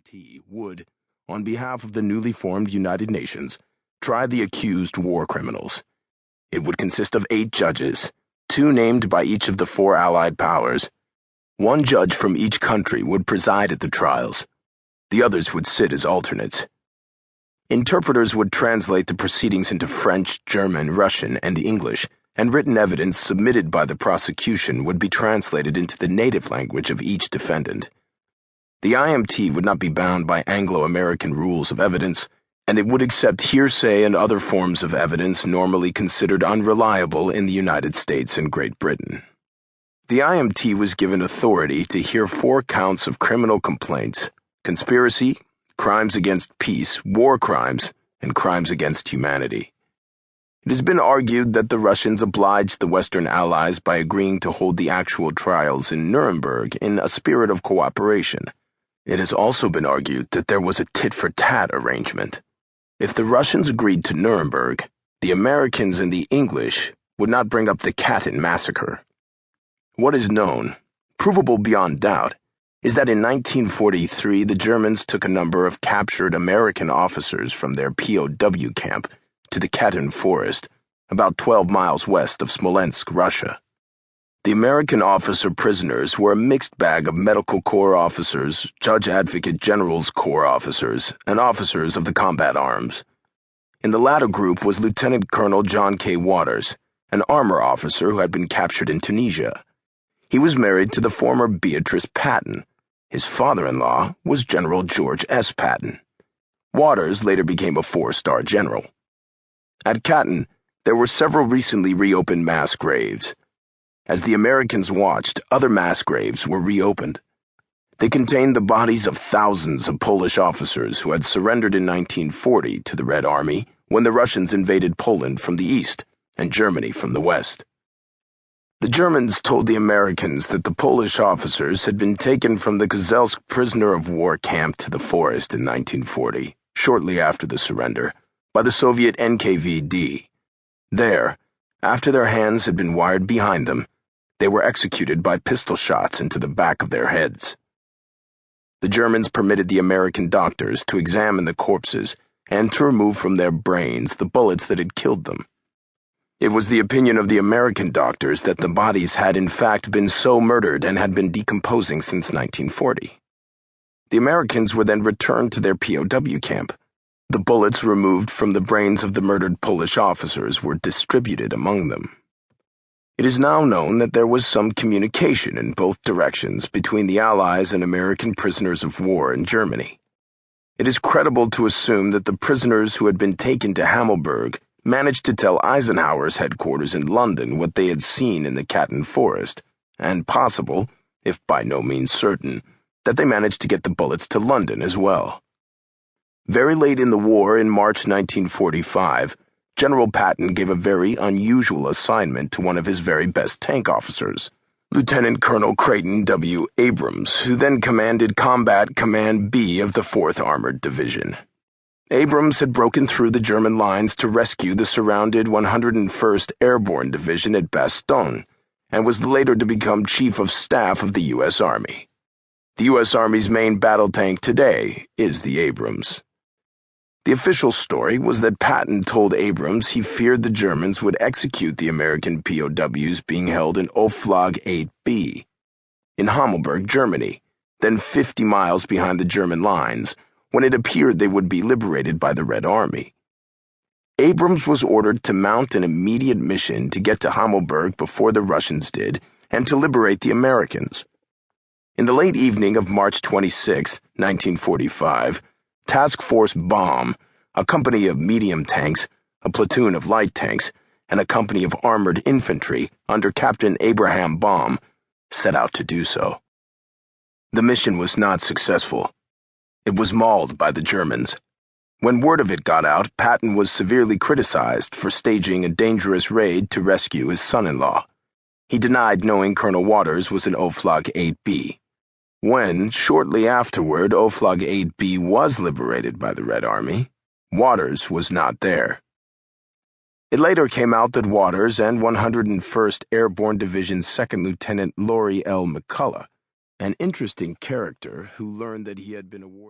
IMT would, on behalf of the newly formed United Nations, try the accused war criminals. It would consist of 8 judges, 2 named by each of the 4 Allied powers. 1 judge from each country would preside at the trials. The others would sit as alternates. Interpreters would translate the proceedings into French, German, Russian, and English, and written evidence submitted by the prosecution would be translated into the native language of each defendant. The IMT would not be bound by Anglo-American rules of evidence, and it would accept hearsay and other forms of evidence normally considered unreliable in the United States and Great Britain. The IMT was given authority to hear 4 counts of criminal complaints: conspiracy, crimes against peace, war crimes, and crimes against humanity. It has been argued that the Russians obliged the Western Allies by agreeing to hold the actual trials in Nuremberg in a spirit of cooperation. It has also been argued that there was a tit-for-tat arrangement. If the Russians agreed to Nuremberg, the Americans and the English would not bring up the Katyn massacre. What is known, provable beyond doubt, is that in 1943 the Germans took a number of captured American officers from their POW camp to the Katyn forest, about 12 miles west of Smolensk, Russia. The American officer prisoners were a mixed bag of Medical Corps officers, Judge Advocate General's Corps officers, and officers of the combat arms. In the latter group was Lieutenant Colonel John K. Waters, an armor officer who had been captured in Tunisia. He was married to the former Beatrice Patton. His father-in-law was General George S. Patton. Waters later became a 4-star general. At Katyn, there were several recently reopened mass graves. As the Americans watched, other mass graves were reopened. They contained the bodies of thousands of Polish officers who had surrendered in 1940 to the Red Army when the Russians invaded Poland from the east and Germany from the west. The Germans told the Americans that the Polish officers had been taken from the Kozelsk prisoner of war camp to the forest in 1940, shortly after the surrender, by the Soviet NKVD. There, after their hands had been wired behind them, they were executed by pistol shots into the back of their heads. The Germans permitted the American doctors to examine the corpses and to remove from their brains the bullets that had killed them. It was the opinion of the American doctors that the bodies had in fact been so murdered and had been decomposing since 1940. The Americans were then returned to their POW camp. The bullets removed from the brains of the murdered Polish officers were distributed among them. It is now known that there was some communication in both directions between the Allies and American prisoners of war in Germany. It is credible to assume that the prisoners who had been taken to Hammelburg managed to tell Eisenhower's headquarters in London what they had seen in the Katyn forest, and possible, if by no means certain, that they managed to get the bullets to London as well. Very late in the war, in March 1945, General Patton gave a very unusual assignment to one of his very best tank officers, Lieutenant Colonel Creighton W. Abrams, who then commanded Combat Command B of the 4th Armored Division. Abrams had broken through the German lines to rescue the surrounded 101st Airborne Division at Bastogne, and was later to become Chief of Staff of the U.S. Army. The U.S. Army's main battle tank today is the Abrams. The official story was that Patton told Abrams he feared the Germans would execute the American POWs being held in Oflag 8B, in Hammelburg, Germany, then 50 miles behind the German lines, when it appeared they would be liberated by the Red Army. Abrams was ordered to mount an immediate mission to get to Hammelburg before the Russians did and to liberate the Americans. In the late evening of March 26, 1945, Task Force Bomb, a company of medium tanks, a platoon of light tanks, and a company of armored infantry under Captain Abraham Baum, set out to do so. The mission was not successful. It was mauled by the Germans. When word of it got out, Patton was severely criticized for staging a dangerous raid to rescue his son-in-law. He denied knowing Colonel Waters was in Oflag 8B. When, shortly afterward, Oflag 8B was liberated by the Red Army, Waters was not there. It later came out that Waters and 101st Airborne Division's 2nd Lieutenant Laurie L. McCullough, an interesting character who learned that he had been awarded